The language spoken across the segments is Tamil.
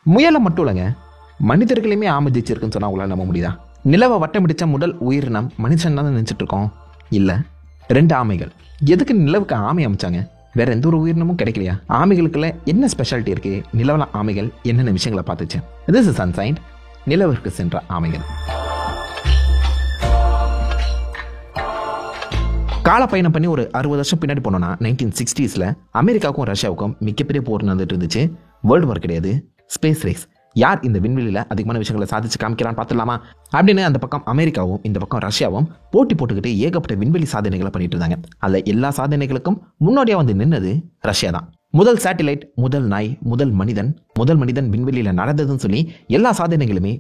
முயலை மட்டும் இல்லைங்க, மனிதர்களையுமே ஆமை ஜெயிச்சிருக்குன்னு சொன்னா உங்களால் நம்ப முடியுதா? நிலவை வட்டம் பிடிச்ச முதல் உயிரினம் மனுஷன் தான் நினைச்சிட்டு இருக்கோம். இல்லை, 2 ஆமைகள். எதுக்கு நிலவுக்கு ஆமை அமைச்சாங்க? வேற எந்த ஒரு உயிரினமும் கிடைக்கலையா? ஆமைகளுக்குள்ள என்ன ஸ்பெஷாலிட்டி இருக்கு? நிலவுல ஆமைகள் என்னென்ன விஷயங்களை பார்த்துச்சு? This is unsigned. நிலவிற்கு சென்ற ஆமைகள். கால பயணம் பண்ணி ஒரு 60 வருஷம் பின்னாடி போனோம்னா 1960s அமெரிக்காவுக்கும் ரஷ்யாவுக்கும் மிகப்பெரிய போர் நடந்துட்டு இருந்துச்சு. வேர்ல்டு வார் கிடையாது, ஸ்பேஸ் ரேஸ். யார் இந்த விண்வெளியில் அதிகமான விஷயங்களை சாதிச்சு காமிக்கிறான்னு பார்த்துடலாமா அப்படின்னு அந்த பக்கம் அமெரிக்காவும் இந்த பக்கம் ரஷ்யாவும் போட்டி போட்டுக்கிட்டு ஏகப்பட்ட விண்வெளி சாதனைகளை பண்ணிட்டு இருந்தாங்க. அதில் எல்லா சாதனைகளுக்கும் முன்னோடியாக வந்து நின்னது ரஷ்யா தான். முதல் சேட்டிலைட், முதல் நாய், முதல் மனிதன் விண்வெளியில் நடந்ததுன்னு சொல்லி எல்லா சாதனைகளுமே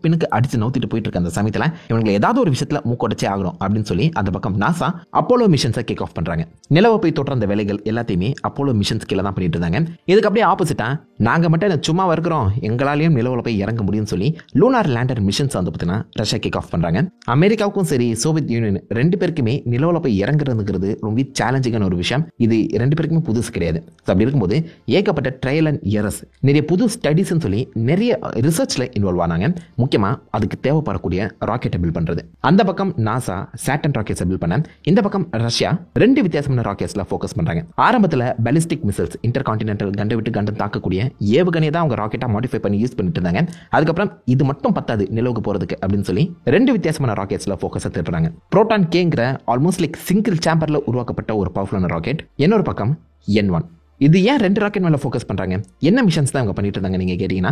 பின்னுக்கு அடிச்சு நோத்திட்டு போயிட்டு இருக்க அந்த சமயத்தில் இவங்களை ஏதாவது ஒரு விஷயத்தில் மூக்கொடைச்சே ஆகணும் அப்படின்னு சொல்லி அந்த பக்கம் நாசா அப்போலோ மிஷன்ஸை கிக் ஆஃப் பண்றாங்க. நிலவை போய் தொற்ற அந்த வேலைகள் எல்லாத்தையுமே அப்போலோ மிஷன்ஸ் கீழே தான் பண்ணிட்டு இருந்தாங்க. இதுக்கு அப்படியே ஆப்போசிட்டா நாங்கள் மட்டும் சும்மா இருக்கிறோம், எங்களாலையும் நிலவில் போய் இறங்க முடியும்னு சொல்லி லூனார் லேண்டர் மிஷன்ஸ் வந்து பார்த்தீங்கன்னா ரஷ்யா கிக் ஆஃப் பண்றாங்க. அமெரிக்காவுக்கும் சரி சோவியத் யூனியன் 2 பேருக்குமே நிலவில் போய் இறங்குறதுங்கிறது ரொம்ப சேலஞ்சிங்கான ஒரு விஷயம். இது 2 பேருக்குமே புதுசு கிடையாது. அப்படி இருக்கும்போது ஏகப்பட்ட ட்ரையல் அண்ட் எரர்ஸ், நிறைய புது ஸ்டடிஸ்ன்னு சொல்லி நிறைய ரிசர்ச்ல இன்வால்வ் ஆனாங்க. முக்கியமா அதுக்கு தேவைப்படக்கூடிய ராக்கெட்டை பில்ட் பண்றது. அந்த பக்கம் நாசா சாட்டர்ன் ராக்கெட்ஸை பில்ட் பண்ண, இந்த பக்கம் ரஷ்யா 2 வித்தியாசமான ராக்கெட்ஸ்ல ஃபோக்கஸ் பண்றாங்க. ஆரம்பத்தில் பாலிஸ்டிக் மிசைல்ஸ், இன்டர் கான்டினென்டல் கண்டை விட்டு கண்டம் தாக்கக்கூடிய ஏவுகணையை தான் அவங்க ராக்கெட்டா மாடிஃபை பண்ணி யூஸ் பண்ணிட்டு இருந்தாங்க. அதுக்கப்புறம் இது மட்டும் பத்தாது நிலவுக்கு போறதுக்கு அப்படின்னு சொல்லி 2 வித்தியாசமான ராக்கெட்ஸ்ல ஃபோக்கஸை திருப்புறாங்க. புரோட்டான் கேங்கிற ஆல்மோஸ்ட் லைக் சிங்கிள் சேம்பர்ல உருவாக்கப்பட்ட ஒரு பவர்ஃபுல்லான ராக்கெட். இன்னொரு பக்கம் N1. இது ஏன் 2 ராக்கெட் மேலே ஃபோக்கஸ் பண்ணுறாங்க? என்ன மிஷன்ஸ் தான் அவங்க பண்ணிட்டு இருந்தாங்க நீங்கள் கேட்டிங்கன்னா,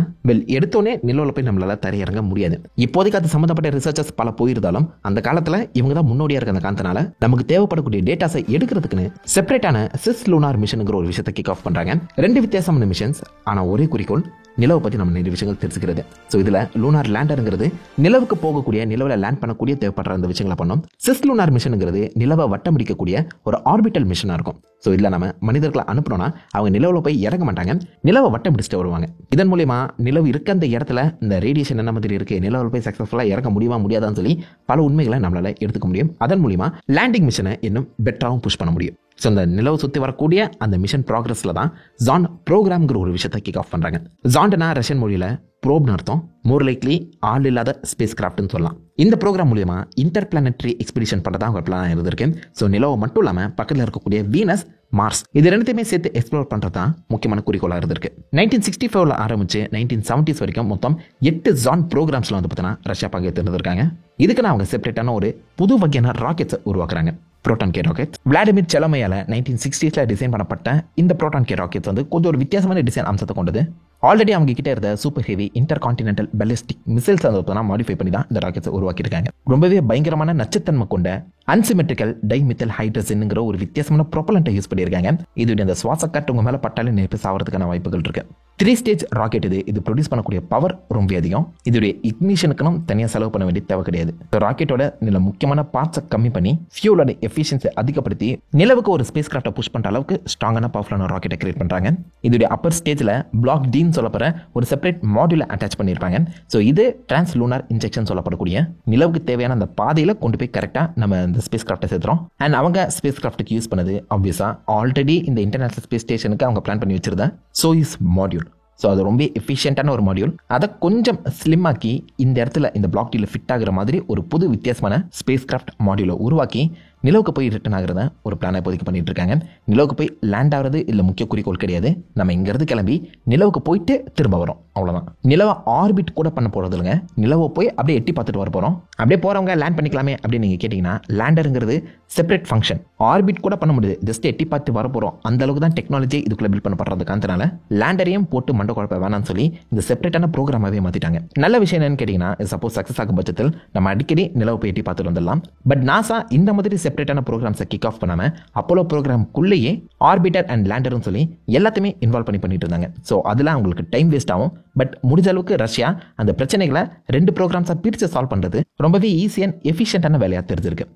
எடுத்தோடனே நிலவில் போய் நம்மளால தரையிறங்க முடியாது. இப்போதைக்கு அது சம்மந்தப்பட்ட ரிசர்ச்சர்ஸ் பல போயிருந்தாலும் அந்த காலத்தில் இவங்க தான் முன்னோடியாக இருக்க அந்த காரணத்தினால நமக்கு தேவைப்படக்கூடிய டேட்டாஸை எடுக்கிறதுக்குன்னு செப்பரேட்டான சிஸ் லூனார் மிஷனுங்கிற ஒரு விஷயத்தை கிக் ஆஃப் பண்ணுறாங்க. 2 வித்தியாசமான மிஷன்ஸ், ஆனால் ஒரே குறிக்கோள், நிலவை பற்றி நம்ம நிறைய விஷயங்கள் தெரிஞ்சுக்கிறது. ஸோ இதில் லூனார் லேண்டருங்கிறது நிலவுக்கு போகக்கூடிய, நிலவில் லேண்ட் பண்ணக்கூடிய தேவைப்படுற அந்த விஷயங்களை பண்ணோம். சிஸ் லூனார் மிஷனுங்கிறது நிலவை வட்டம் அடிக்கக்கூடிய ஒரு ஆர்பிட்டல் மிஷனாக இருக்கும். ஸோ இதில் நம்ம மனிதர்களை அனுப்புனோம்னா அவங்க நிலவில் போய் இறங்க மாட்டாங்க, நிலவை வட்டம் பிடிச்சிட்டு வருவாங்க. இதன் மூலமா நிலவு இருக்க அந்த இடத்துல இந்த ரேடியேஷன் என்ன மாதிரி இருக்கு, நிலவில் போய் சக்ஸஸ்ஃபுல்லாக இறங்க முடியுமா முடியாதான்னு சொல்லி பல உண்மைகளை நம்மளால எடுத்துக்க முடியும். அதன் மூலியமா லேண்டிங் மிஷனை இன்னும் பெட்டராகவும் புஷ் பண்ண முடியும். ஸோ அந்த நிலவு சுற்றி வரக்கூடிய அந்த மிஷன் ப்ராக்ரஸில் தான் ஜாண்ட் ப்ரோக்ராம்ங்கிற ஒரு விஷயத்தை கிக் ஆஃப் பண்ணுறாங்க. ஜாண்ட்னா ரஷ்யன் மொழியில் ப்ரோப்னு அர்த்தம். மோர் லைக்லி ஆள் இல்லாத ஸ்பேஸ் கிராஃப்ட்னு சொல்லலாம். இந்த ப்ரோக்ராம் மூலியமா இன்டர் பிளானட்டரி எக்ஸ்பிடிஷன் பண்ணுறதா அவங்க பிளான் இருந்திருக்கு. ஸோ நிலவை மட்டும் இல்லாமல் பக்கத்தில் இருக்கக்கூடிய வீனஸ், மார்ஸ் இது 2த்தையுமே சேர்த்து எக்ஸ்ப்ளோர் பண்ணுறது தான் முக்கியமான குறிக்கோளாக இருந்திருக்கு. 1965 ஆரம்பிச்சு 1970s வரைக்கும் மொத்தம் 8 ஜாண்ட் ப்ரோக்ராம்ஸில் வந்து பார்த்தீங்கன்னா ரஷ்யா பங்கேற்றிருந்திருக்காங்க. இதுக்கு அவங்க செப்பரேட்டான ஒரு புது வகையான ராக்கெட்ஸை உருவாக்குறாங்க, புரோட்டான் கே ராக்கெட். விளாடிமிர் செலமையால 1960s டிசைன் பண்ணப்பட்ட இந்த புரோட்டான் கே ராக்கெட்ஸ் வந்து கொஞ்சம் ஒரு வித்தியாசமான டிசைன் அம்சத்தை கொண்டது. ஆல்ரெடி அவங்க கிட்ட இருந்த super heavy inter continental ballistic missiles modify பண்ணி தான் இந்த ராக்கெட்ஸை உருவாக்கியிருக்காங்க. ரொம்பவே பயங்கரமான நச்சுத்தன்மை கொண்ட அன்சிமெட்ரிக்கல் டைமித்தல் ஹைட்ரஜன்ங்கிற ஒரு வித்தியாசமான ப்ரொபலண்ட்டை யூஸ் பண்ணியிருக்காங்க. இதோட அந்த சுவாச காற்று உங்க மேலே பட்டாலே நெருப்பு சாவறதுக்கான வாய்ப்புகள் இருக்கு. 3 ஸ்டேஜ் ராக்கெட் இது ப்ரொடியூஸ் பண்ணக்கூடிய பவர் ரொம்ப அதிகம். இதோடைய இக்னிஷனுக்கும் தனியாக செலவு பண்ண வேண்டிய தேவை கிடையாது. ராக்கெட்டோட நில முக்கியமான பார்ட்ஸை கம்மி பண்ணி ஃபியூலோட எஃபிஷியன்ஸை அதிகப்படுத்தி நிலவுக்கு ஒரு ஸ்பேஸ் கிராஃப்டை புஷ் பண்ணுற அளவுக்கு ஸ்ட்ராங்கான பவர்ஃபுல்லான ராக்கெட்டை கிரியேட் பண்ணுறாங்க. இதோடைய அப்பர் ஸ்டேஜில் பிளாக் டீன் சொல்லப்படுற ஒரு செப்பரேட் மாடியூலை அட்டாச் பண்ணியிருப்பாங்க. ஸோ இது டிரான்ஸ்லூனார் இன்ஜெக்ஷன் சொல்லப்படக்கூடிய நிலவுக்கு தேவையான அந்த பாதையில் கொண்டு போய் கரெக்டாக நம்ம இந்த ஸ்பேஸ் கிராஃப்டை சேர்த்துறோம். அண்ட் அவங்க ஸ்பேஸ் கிராஃப்ட்டுக்கு யூஸ் பண்ணது ஆப்வியஸாக ஆல்ரெடி இந்த இன்டர்நேஷனல் ஸ்பேஸ் ஸ்டேஷனுக்கு அவங்க பிளான் பண்ணி வச்சிருந்த சோயிஸ் மாடியூல். ஸோ அது ரொம்ப எஃபிஷியன்டான ஒரு மாடியூல். அதை கொஞ்சம் ஸ்லிம் ஆக்கி இந்த இடத்துல இந்த பிளாக் டீல ஃபிட் ஆகிற மாதிரி ஒரு புது வித்தியாசமான ஸ்பேஸ் கிராஃப்ட் மாடியூலை உருவாக்கி நிலவுக்கு போய் ரிட்டர்ன் ஆகிறத ஒரு பிளானை இப்போதைக்கு பண்ணிட்டு இருக்காங்க. நிலவுக்கு போய் லேண்ட் ஆகிறது இல்லை முக்கிய குறிக்கோள் கிடையாது. நம்ம இங்கிருந்து கிளம்பி நிலவுக்கு போயிட்டு திரும்ப வரோம், அவ்வளோதான். நிலவை ஆர்பிட் கூட பண்ண போகிறது இல்லைங்க. நிலவை போய் அப்படியே எட்டி பார்த்துட்டு வர போகிறோம். அப்படியே போகிறவங்க லேண்ட் பண்ணிக்கலாமே அப்படின்னு நீங்கள் கேட்டிங்கன்னா, லேண்டருங்கிறது செப்பரேட் ஃபங்க்ஷன். ஆர்பிட் கூட பண்ண முடியாது, ஜஸ்ட் எட்டி பார்த்து வர போகிறோம். அந்த அளவுக்கு தான் டெக்னாலஜி இதுக்குள்ளே பில்ட் பண்ணப்படுறதுக்கான லேண்டரையும் போட்டு மண்டை குழப்ப வேணாம்னு சொல்லி இந்த செப்பரேட்டான ப்ரோக்ராமாகவே மாற்றிட்டாங்க. நல்ல விஷயம் என்னன்னு கேட்டிங்கன்னா, சப்போஸ் சக்ஸஸ் ஆகும் பட்சத்தில் நம்ம அடிக்கடி நிலவை போய் எட்டி பார்த்துட்டு வந்துடலாம். பட் நாசா இந்த மாதிரி செப்பரேட்டான ப்ரோக்ராம்ஸை கிக் ஆஃப் பண்ணாம அப்போலோ ப்ரோக்ராம்குள்ளேயே ஆர்பிட்டர் அண்ட் லேண்டர்னு சொல்லி எல்லாத்தையுமே இன்வால்வ் பண்ணிட்டு இருந்தாங்க. ஸோ அதில் அவங்களுக்கு டைம் வேஸ்ட் ஆகும். பட் முடிஞ்ச அளவுக்கு ரஷ்யா அந்த பிரச்சனைகளை 2 ப்ரோக்ராம்ஸாக பிரித்து சால்வ் பண்ணுறது ரொம்பவே ஈஸி அண்ட் எஃபிஷியன்டான வேலையாக தெரிஞ்சிருக்கு.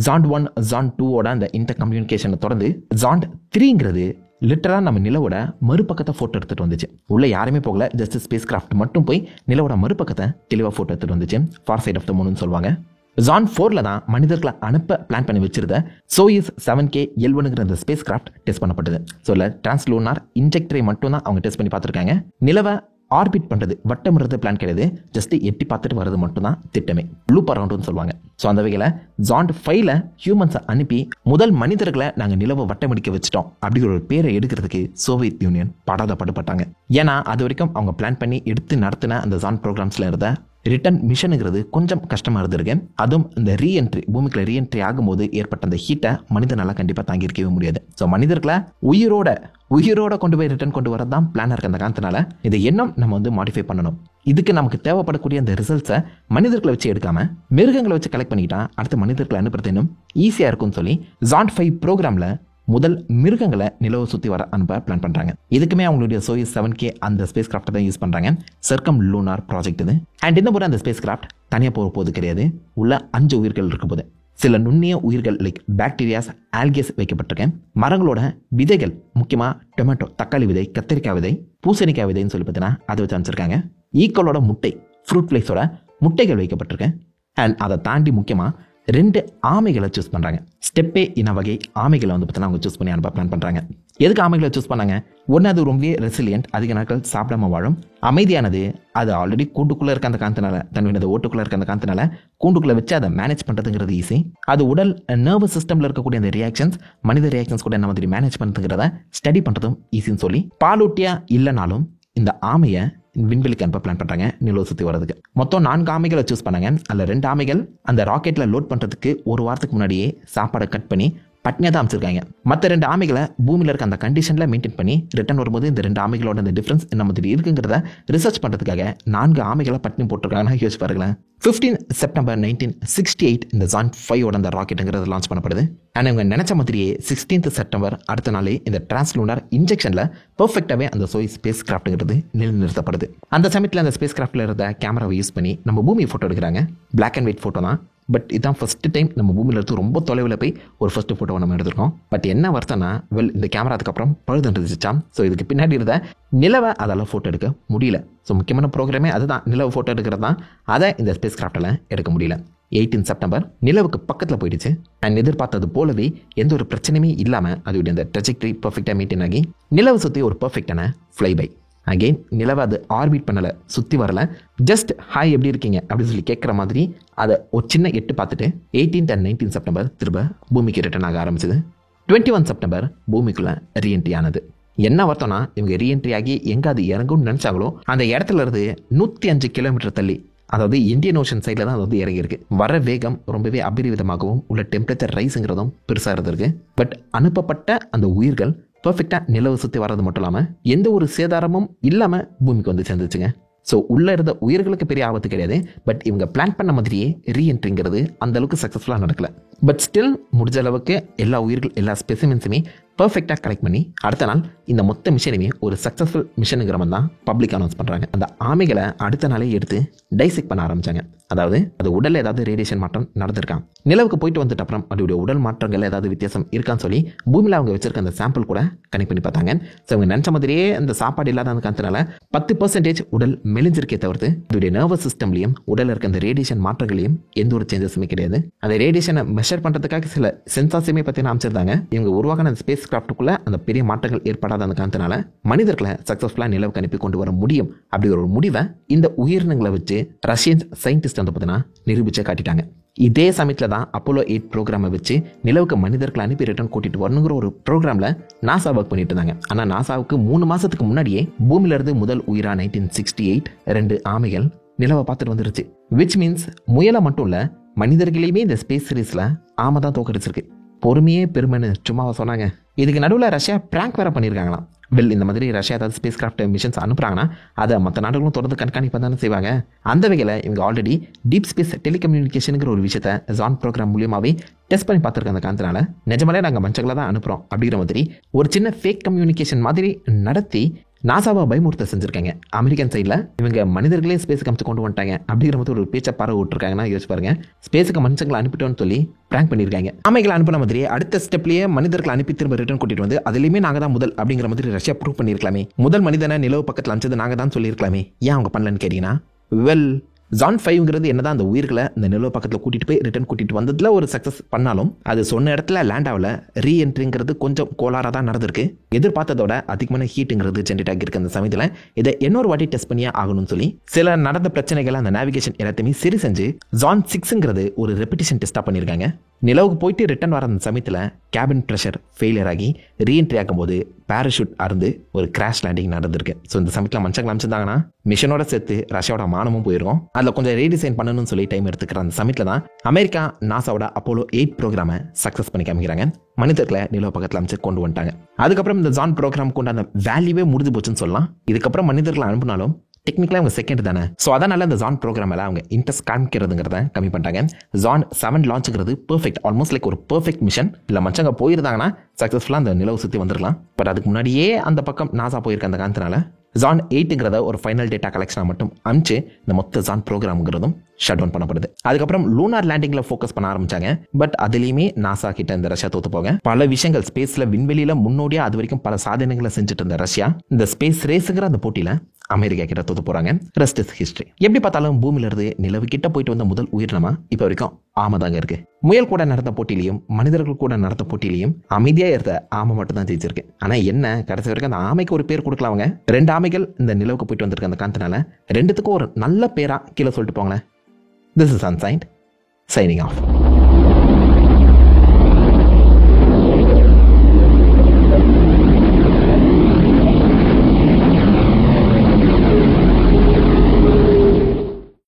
ஜாண்ட் 1 ஜாண்ட் 2 அந்த இன்டர் கம்யூனிகேஷனை தொடர்ந்து ஜாண்ட் 3ங்கிறது லிட்டரா நம்ம நிலவோட மறுபக்கத்தை போட்டோ எடுத்துட்டு வந்துச்சு. உள்ள யாருமே போகல, ஜஸ்ட் ஸ்பேஸ் கிராஃப்ட் மட்டும் போய் நிலவோட மறுபக்கத்தை தெளிவாக போட்டோ எடுத்துட்டு வந்துச்சு. ஃபார் சைட் ஆஃப் த மூன்னு சொல்லுவாங்க. ஜாண்ட் 4ல தான் மனிதர்களை அனுப்ப பிளான் பண்ணி வச்சிருந்த சோயிஸ் 7K L1ங்கிற அந்த ஸ்பேஸ் கிராஃப்ட் டெஸ்ட் பண்ணப்பட்டது. ஸோ இல்லை டிரான்ஸ்லூனார் இன்ஜெக்டரை மட்டும் தான் அவங்க டெஸ்ட் பண்ணி பார்த்துருக்காங்க. நிலவை ஆர்பிட் பண்ணுறது வட்டமிடுறது பிளான் கிடையாது, ஜஸ்ட் எட்டி பார்த்துட்டு வர்றது மட்டும்தான் திட்டமே, லூப் அரவுண்டுன்னு சொல்லுவாங்க. ஸோ அந்த வகையில் ஜாண்ட் 5ல ஹியூமன்ஸை அனுப்பி முதல் மனிதர்களை நாங்கள் நிலவை வட்டமடிக்க வச்சிட்டோம் அப்படிங்கிற ஒரு பேரை எடுக்கிறதுக்கு சோவியத் யூனியன் படாதப்படுப்பட்டாங்க. ஏன்னா அது வரைக்கும் அவங்க பிளான் பண்ணி எடுத்து நடத்தின அந்த ஜாண்ட் ப்ரோக்ராம்ஸில் இருந்த ரிட்டர்ன் மிஷனுங்கிறது கொஞ்சம் கஷ்டமாக இருந்திருக்கு. அதுவும் இந்த ரீஎன்ட்ரி, பூமிக்குள்ள ரீஎன்ட்ரி ஆகும்போது ஏற்பட்ட அந்த ஹீட்டை மனிதனால கண்டிப்பாக தாங்கியிருக்கவே முடியாது. ஸோ மனிதர்களை உயிரோட கொண்டு போய் ரிட்டர்ன் கொண்டு வரது தான் பிளானாக இருக்க அந்த காரணத்தினால இதை இன்னும் நம்ம வந்து மாடிஃபை பண்ணணும். இதுக்கு நமக்கு தேவைப்படக்கூடிய அந்த ரிசல்ட்ஸை மனிதர்களை வச்சு எடுக்காம மிருகங்களை வச்சு கலெக்ட் பண்ணிக்கிட்டா அடுத்த மனிதர்களை அனுப்புறது இன்னும் ஈஸியாக இருக்கும்னு சொல்லி ஜாண்ட் 5 ப்ரோக்ராமில் முதல் மிருகங்களை நிலவை சுற்றி வர அனுப்ப பிளான் பண்ணுறாங்க. இதுக்குமே அவங்களுடைய சோயூஸ் 7K அந்த ஸ்பேஸ் கிராஃப்டை தான் யூஸ் பண்ணுறாங்க. சர்க்கம் லூனார் ப்ராஜெக்ட் இது. அண்ட் இந்த முறை அந்த ஸ்பேஸ் கிராஃப்ட் தனியாக போக போது கிடையாது, உள்ள 5 உயிர்கள் இருக்க போது. சில நுண்ணிய உயிர்கள் லைக் பாக்டீரியாஸ், ஆல்கேஸ் வைக்கப்பட்டிருக்கேன். மரங்களோட விதைகள், முக்கியமாக டொமேட்டோ, தக்காளி விதை, கத்திரிக்காய் விதை, பூசணிக்காய் விதைன்னு சொல்லி பார்த்தீங்கன்னா அதை வச்சு அமைச்சிருக்காங்க. ஈக்களோட முட்டை, ஃப்ரூட் ஃப்ளைஸோட முட்டைகள் வைக்கப்பட்டிருக்கேன். அண்ட் அதை தாண்டி முக்கியமாக 2 ஆமைகளை சூஸ் பண்ணுறாங்க. ஸ்டெப்பே இன வகை ஆமைகளை வந்து பார்த்தீங்கன்னா அவங்க சூஸ் பண்ணி அனுப்ப பிளான் பண்ணுறாங்க. எதுக்கு ஆமைகளை சூஸ் பண்ணாங்க? ஒன்று, அது ரொம்பவே ரெசிலியன்ட், அதிக நாட்கள் சாப்பிடாம வாழும். அமைதியானது, அது ஆல்ரெடி கூண்டுக்குள்ளே இருக்க அந்த காந்தனால, தன்னுடைய ஓட்டுக்குள்ளே இருக்க அந்த காந்தனால கூண்டுக்குள்ளே வச்சு அதை மேனேஜ் பண்ணுறதுங்கிறது ஈஸி. அது உடல் நர்வஸ் சிஸ்டமில் இருக்கக்கூடிய அந்த ரியாக்ஷன்ஸ், மனித ரியாக்ஷன்ஸ் கூட என்ன மாதிரி மேனேஜ் பண்ணுறதுங்கிறத ஸ்டடி பண்ணுறதும் ஈஸின்னு சொல்லி பாலூட்டியா இல்லைனாலும் இந்த ஆமையை விண்வெளிக்கு அனுப்ப பிளான் பண்ணுறாங்க நிலவை சுற்றி வரதுக்கு. மொத்தம் 4 ஆமைகளை சூஸ் பண்ணாங்க. அதில் 2 ஆமைகள் அந்த ராக்கெட்டில் லோட் பண்ணுறதுக்கு ஒரு வாரத்துக்கு முன்னாடியே சாப்பாடை கட் பண்ணி பட்னியாக தான் அமைச்சிருக்காங்க. மற்ற 2 ஆமைகளை பூமியில் இருக்க அந்த கண்டிஷனில் மெயின்டைன் பண்ணி ரிட்டர்ன் வரும்போது இந்த 2 ஆமைகளோட அந்த டிஃப்ரென்ஸ் என்ன மாதிரி இருக்குங்கிறத ரிசர்ச் பண்ணுறதுக்காக 4 ஆமைகளை பட்னி போட்டிருக்காங்கன்னா யோசிச்சு பாருங்களேன். 15 செப்டம்பர் 1968 இந்த ஜாண்ட் 5ஓட அந்த ராக்கெட்டுங்கிறது லான்ச் பண்ணப்படுது. ஆனால் இவங்க நினைச்ச மாதிரியே 16 செப்டம்பர் அடுத்த நாளே இந்த டிரான்ஸ்லூனார் இன்ஜெக்ஷனில் பர்ஃபெக்டாகவே அந்த சோய் ஸ்பேஸ் கிராஃப்ட்டுங்கிறது நிலைநிறுத்தப்படுது. அந்த சமயத்தில் அந்த ஸ்பேஸ் கிராஃப்டில் இருந்த கேமராவை யூஸ் பண்ணி நம்ம பூமி ஃபோட்டோ எடுக்கிறாங்க. பிளாக் அண்ட் ஒயிட் ஃபோட்டோ தான். பட் இதான் ஃபர்ஸ்ட் டைம் நம்ம பூமியில் இருந்து ரொம்ப தொலைவில் போய் ஒரு ஃபர்ஸ்ட் ஃபோட்டோவை நம்ம எடுத்திருக்கோம். பட் என்ன வருத்தம்னா, இந்த கேமரா அதுக்கப்புறம் பழுதுருந்துச்சாம். ஸோ இதுக்கு பின்னாடி இருந்த நிலவை அதால் ஃபோட்டோ எடுக்க முடியல. ஸோ முக்கியமான ப்ரோக்ராமே அதுதான், நிலவை ஃபோட்டோ எடுக்கிறது தான். அதை இந்த ஸ்பேஸ் கிராஃப்டில் எடுக்க முடியல. 18 செப்டம்பர் நிலவுக்கு பக்கத்தில் போயிடுச்சு. அண்ட் எதிர்பார்த்தது போலவே எந்த ஒரு பிரச்சனையுமே இல்லாமல் அதோடைய அந்த ட்ரெஜெக்டரி பர்ஃபெக்டாக மெயின்டைன் ஆகி நிலவை சுற்றி ஒரு பர்ஃபெக்டான ஃப்ளை பை. அகெயின் நிலவை அது ஆர்பிட் பண்ணலை, சுற்றி வரலை, ஜஸ்ட் ஹாய் எப்படி இருக்கீங்க அப்படின்னு சொல்லி கேட்குற மாதிரி அதை ஒரு சின்ன எட்டு பார்த்துட்டு 18 and 19 செப்டம்பர் திரும்ப பூமிக்கு ரிட்டர்ன் ஆக ஆரம்பிச்சது. 21 செப்டம்பர் பூமிக்குள்ளே ரீஎன்ட்ரி ஆனது. என்ன வருத்தம்னா, இவங்க ரீஎன்ட்ரி ஆகி எங்கே அது இறங்கும்னு நினச்சாங்களோ அந்த இடத்துல இருந்து 105 கிலோமீட்டர் தள்ளி, அதாவது இந்தியன் ஓஷன் சைடில் தான் அது வந்து இறங்கியிருக்கு. வர வேகம் ரொம்பவே அபரிவிதமாகவும் உள்ள டெம்பரேச்சர் ரைஸுங்கிறதும் பெருசாக இருந்திருக்கு. பட் அனுப்பப்பட்ட அந்த உயிர்கள் பர்ஃபெக்டாக நிலவு சுற்றி வர்றது மட்டும் இல்லாமல் எந்த ஒரு சேதாரமும் இல்லாமல் பூமிக்கு வந்து சேர்ந்துச்சுங்க. ஸோ உள்ளே இருந்த உயிர்களுக்கு பெரிய ஆபத்து கிடையாது. பட் இவங்க பிளான் பண்ண மாதிரியே ரீஎன்ட்ரிங்கிறது அந்த அளவுக்கு சக்ஸஸ்ஃபுல்லாக நடக்கல. பட் ஸ்டில் முடிஞ்ச அளவுக்கு எல்லா உயிர்கள், எல்லா ஸ்பெசிமென்ஸுமே பர்ஃபெக்டாக கலெக்ட் பண்ணி அடுத்த நாள் இந்த மொத்த மிஷனையுமே ஒரு சக்ஸஸ்ஃபுல் மிஷனுங்கிற மாதிரி தான் பப்ளிக் அனௌன்ஸ் பண்ணுறாங்க. அந்த ஆமைகளை அடுத்த நாளே எடுத்து டைசெக்ட் பண்ண ஆரம்பித்தாங்க. அதாவது அது உடலில் ஏதாவது ரேடியேஷன் மாற்றம் நடந்திருக்கான், நிலவுக்கு போயிட்டு வந்துட்டு அப்புறம் அதோடைய உடல் மாற்றங்கள் ஏதாவது வித்தியாசம் இருக்கான்னு சொல்லி பூமியில் அவங்க வச்சிருக்க அந்த சாம்பிள் கூட கனெக்ட் பண்ணி பார்த்தாங்க. ஸோ அவங்க நினச்ச மாதிரியே அந்த சாப்பாடு இல்லாத அந்த காரணத்தினால 10% உடல் மெலிஞ்சிருக்கே தவிர்த்து அதோடைய நர்வஸ் சிஸ்டம்லையும் உடலில் இருக்க அந்த ரேடியேஷன் மாற்றங்களையும் எந்த ஒரு சேஞ்சஸுமே கிடையாது. அந்த ரேடியேஷனை மெஷர் பண்ணுறதுக்காக சில சென்சார்ஸுமே பார்த்தீங்கன்னா அமைச்சிருந்தாங்க. இவங்க உருவாக்கின அந்த ஸ்பேஸ் கிராஃப்ட்டுக்குள்ள அந்த பெரிய மாற்றங்கள் ஏற்படாத அந்த காரணத்தினால மனிதர்களை சக்ஸஸ்ஃபுல்லாக நிலவுக்கு அனுப்பி கொண்டு வர முடியும் அப்படிங்கிற ஒரு முடிவை இந்த உயிரினங்களை வச்சு ரஷ்யன் சயின்டிஸ்ட் வந்து பார்த்தீங்கன்னா நிரூபிச்சே காட்டிட்டாங்க. இதே சமயத்தில் தான் அப்போலோ 8 ப்ரோக்ராமை வச்சு நிலவுக்கு மனிதர்களை அனுப்பி ரிட்டர்ன் கூட்டிட்டு வரணுங்கிற ஒரு ப்ரோக்ராமில் நாசா ஒர்க் பண்ணிட்டு இருந்தாங்க. ஆனால் நாசாவுக்கு 3 மாதத்துக்கு முன்னாடியே பூமியிலிருந்து முதல் உயிரா 1968 2 ஆமைகள் நிலவை பார்த்துட்டு வந்துருச்சு. விச் மீன்ஸ் முயலை மட்டும் இல்லை, மனிதர்களையுமே இந்த ஸ்பேஸ் சீரீஸில் ஆமை தான் தோக்கடிச்சிருக்கு. பொறுமையே பெருமைன்னு சும்மாவா சொன்னாங்க. இதுக்கு நடுவில் ரஷ்யா பிராங்க் வேற பண்ணியிருக்காங்களாம். இந்த மாதிரி ரஷ்யா ஏதாவது ஸ்பேஸ் கிராஃப்ட் மிஷன்ஸ் அனுப்புறாங்கன்னா அதை மற்ற நாடுகளும் தொடர்ந்து கண்காணிப்பாக தானே செய்வாங்க. அந்த வகையில் இவங்க ஆல்ரெடி டீப் ஸ்பேஸ் டெலிகம்யூனிகேஷனுங்கிற ஒரு விஷயத்தை ஜான் ப்ரோக்ராம் மூலியமாகவே டெஸ்ட் பண்ணி பார்த்துருக்க அந்த காரணத்தினால நிஜமாலே நாங்கள் மஞ்சங்களை தான் அனுப்புகிறோம் அப்படிங்கிற மாதிரி ஒரு சின்ன ஃபேக் கம்யூனிகேஷன் மாதிரி நடத்தி நாசாவை பயமுறுத்த செஞ்சுருக்காங்க. அமெரிக்கன் சைடில் இவங்க மனிதர்களே ஸ்பேஸுக்கு அமைச்சு கொண்டு வந்துட்டாங்க அப்படிங்கிற மாதிரி ஒரு பேச்சை பரவ விட்டுருக்காங்கன்னா யோசிச்சு பாருங்க. ஸ்பேஸுக்கு மனுஷங்களை அனுப்பிட்டோன்னு சொல்லி பிராங்க் பண்ணியிருக்காங்க. ஆமைகளை அனுப்பின மாதிரி அடுத்த ஸ்டெப்லேயே மனிதர்களை அனுப்பி திரும்ப ரிட்டர்ன் கூட்டிட்டு வந்து அதுலேயுமே நாங்கள் தான் முதல் அப்படிங்கிற மாதிரி ரஷ்யா ப்ரூவ் பண்ணியிருக்கலாமே. முதல் மனிதனை நிலவு பக்கத்தில் அனுப்பிச்சது நாங்கள் தான் சொல்லியிருக்கலாமே. ஏன் அவங்க பண்ணலன்னு கேட்டீங்கன்னா, ஜான் 5ங்கிறது என்னதான் அந்த உயிர்களை இந்த நிலவு பக்கத்தில் கூட்டிட்டு போய் ரிட்டர்ன் கூட்டிட்டு வந்ததுல ஒரு சக்ஸஸ் பண்ணாலும் அது சொன்ன இடத்துல லேண்ட் ஆகல. ரீஎன்ட்ரிங்கிறது கொஞ்சம் கோளாறாக தான் நடந்திருக்கு. எதிர்பார்த்ததோட அதிகமான ஹீட்டுங்கிறது ஜென்ரேட் ஆகியிருக்கு அந்த சமயத்தில். இதை இன்னொரு வாட்டி டெஸ்ட் பண்ணியே ஆகணும்னு சொல்லி சில நடந்த பிரச்சனைகளை அந்த நேவிகேஷன் எல்லாத்தையுமே சரி செஞ்சு ஜான் 6ங்கிறது ஒரு ரெப்பிட்டேஷன் டெஸ்ட்டாக பண்ணியிருக்காங்க. நிலவுக்கு போயிட்டு ரிட்டர்ன் வர அந்த சமயத்தில் கேபின் ப்ரெஷர் ஃபெயிலியர் ஆகி ரீஎன்ட்ரி ஆகும்போது பேராஷூட் அறுந்து ஒரு கிராஷ் லேண்டிங் நடந்திருக்கு. ஸோ இந்த சமயத்தில் மனுஷங்க அமைச்சிருந்தாங்கன்னா மிஷனோட சேர்த்து ரஷ்யாவோட மானமும் போயிருக்கும். அதில் கொஞ்சம் ரீடிசைன் பண்ணணும்னு சொல்லி டைம் எடுத்துக்கிற அந்த சமயத்தில் தான் அமெரிக்கா நாசாவோட அப்போலோ 8 ப்ரோக்ராமை சக்ஸஸ் பண்ணி காமிக்கிறாங்க. மனிதர்களை நிலவு பக்கத்தில் அமைச்சு கொண்டு வந்துட்டாங்க. அதுக்கப்புறம் இந்த ஜான் ப்ரோக்ராமுக்கு உண்டான வேல்யூவே முடிஞ்சு போச்சுன்னு சொல்லலாம். இதுக்கப்புறம் மனிதர்களை அனுப்பினாலும் டெக்னிக்கலாக அவங்க செகண்ட் தானே. ஸோ அதனால இந்த ஜான் ப்ரோக்ராம் எல்லாம் அவங்க இன்ட்ரெஸ்ட் காமிக்கிறதுங்கிறத கம்மி பண்ணிட்டாங்க. ஜான் 7 லான்ச்சுங்கிறது பெர்ஃபெக்ட், ஆல்மோஸ்ட் லைக் ஒரு பெர்ஃபெக்ட் மிஷன். இல்லை மச்சங்க போயிருந்தாங்கன்னா சக்ஸஸ்ஃபுல்லாக அந்த நிலவு சுற்றி வந்துடலாம். பட் அதுக்கு முன்னாடியே அந்த பக்கம் நாசா போயிருக்க அந்த காரணத்தினால ஜான் 8ங்கிறத ஒரு ஃபைனல் டேட்டா கலெக்ஷனாக மட்டும் அனுப்பிச்சு இந்த மொத்த ஜான் ப்ரோக்ராம்ங்கிறதும் ஷட் டவுன் பண்ணப்படுது. அதுக்கப்புறம் லூனார் லேண்டிங்ல ஃபோக்கஸ் பண்ண ஆரம்பிச்சாங்க. பட் அதுலேயுமே நாசா கிட்ட இந்த ரஷ்யா தோத்து போக பல விஷயங்கள் ஸ்பேஸ்ல விண்வெளியில முன்னோடியா அது வரைக்கும் பல சாதனைகளை செஞ்சுட்டு இருந்த ரஷ்யா இந்த ஸ்பேஸ் ரேஸுங்கிற அந்த போட்டியில அமெரிக்கா கிட்ட தோத்து போறாங்க. Rest is history. எப்படி பார்த்தாலும் பூமியில இருந்து நிலவு கிட்ட போயிட்டு வந்த முதல் உயிரினமா இப்ப வரைக்கும் ஆமை தாங்க இருக்கு. முயல் கூட நடந்த போட்டியிலையும் மனிதர்கள் கூட நடந்த போட்டியிலையும் அமைதியா இருந்த ஆமை மட்டும் தான் ஜெயிச்சிருக்கு. ஆனா என்ன கடைசி வரைக்கும் அந்த ஆமைக்கு ஒரு பேர் கொடுக்கலாம். அவங்க 2 ஆமைகள் இந்த நிலவுக்கு போயிட்டு வந்திருக்க அந்த காரணத்தினால 2த்துக்கும் ஒரு நல்ல பேரா கீழே சொல்லிட்டு போங்களேன். This is Unsigned, signing off.